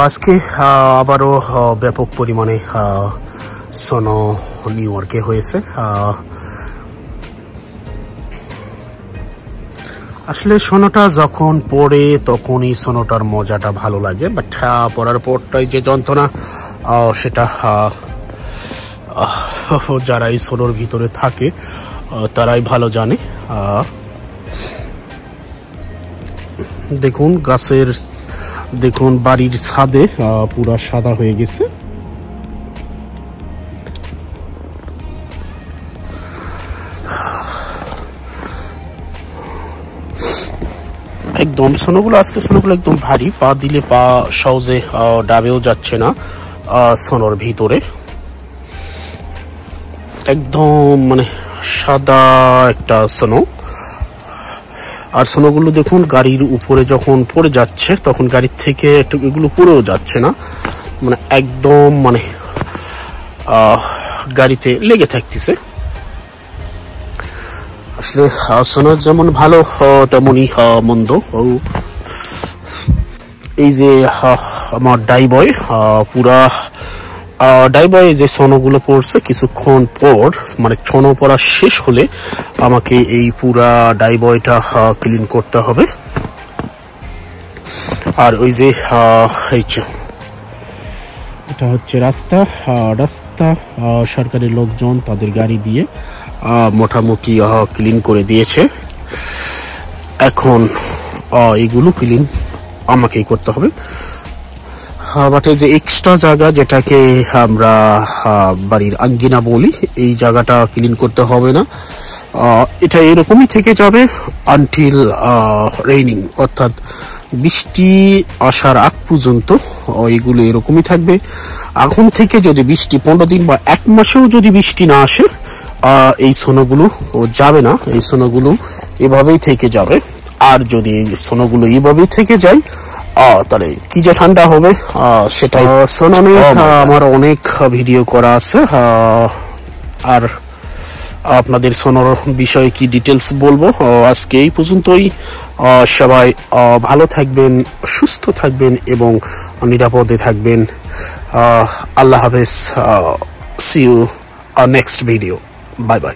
আজকে আবারও ব্যাপক পরিমাণে স্নো নিউ ইয়র্কে হয়েছে। আসলে স্নোটা যখন পড়ে তখনই স্নোটার মজাটা ভালো লাগে, বাট পড়ার পরটাই যে যন্ত্রণা সেটা যারা এই স্নোর ভিতরে থাকে তারাই ভালো জানে। দেখুন গাছের, দেখুন বাড়ির ছাদে পুরা সাদা হয়ে গেছে। একদম স্নোগুলো, আজকে স্নোগুলো একদম ভারী, পা দিলে পা সহজে ডাবেও যাচ্ছে না স্নোর ভিতরে। একদম মানে সাদা একটা স্নো। আর স্নোগুলো দেখুন গাড়ির উপরে যখন পড়ে যাচ্ছে তখন গাড়ির থেকে এগুলো পড়েও যাচ্ছে না, মানে একদম মানে গাড়িতে লেগে থাকতেছে। আসলে স্নো যেমন ভালো তেমনই মন্দ। এই যে আমার ডাইবয় পুরা ডাইবয় যে স্নোগুলো পড়ছে, কিছুক্ষণ পর মানে স্নো পড়া শেষ হলে আমাকে এই পুরা ডাইবয়টা ক্লিন করতে হবে। আর ওই যে এটা হচ্ছে রাস্তা, সরকারি লোকজন তাদের গাড়ি দিয়ে মোটামুটি ক্লিন করে দিয়েছে। এখন এগুলো ক্লিন আমাকেই করতে হবে। বাট এই যে এক্সট্রা জায়গা যেটাকে আমরা বাড়ির আঙ্গিনা বলি, এই জায়গাটা ক্লিন করতে হবে না। এটা এরকমই থেকে যাবে আনটিল রেইনিং, অর্থাৎ বৃষ্টি আসার আগ পর্যন্ত এগুলো এরকমই থাকবে। এখন থেকে যদি বৃষ্টি 15 দিন বা 1 মাসেও যদি বৃষ্টি না আসে, এই স্নোগুলো যাবে না, এই স্নোগুলো এভাবেই থেকে যাবে। আর যদি স্নোগুলো এভাবেই থেকে যায় তাহলে কি যে ঠান্ডা হবে সেটাই। স্নো নিয়ে আমার অনেক ভিডিও করা আছে, আর আপনাদের স্নোর বিষয়ে কি ডিটেলস বলবো। আজকে এই পর্যন্তই। সবাই ভালো থাকবেন, সুস্থ থাকবেন এবং নিরাপদে থাকবেন। আল্লাহ হাফেজ। See you next video. Bye by.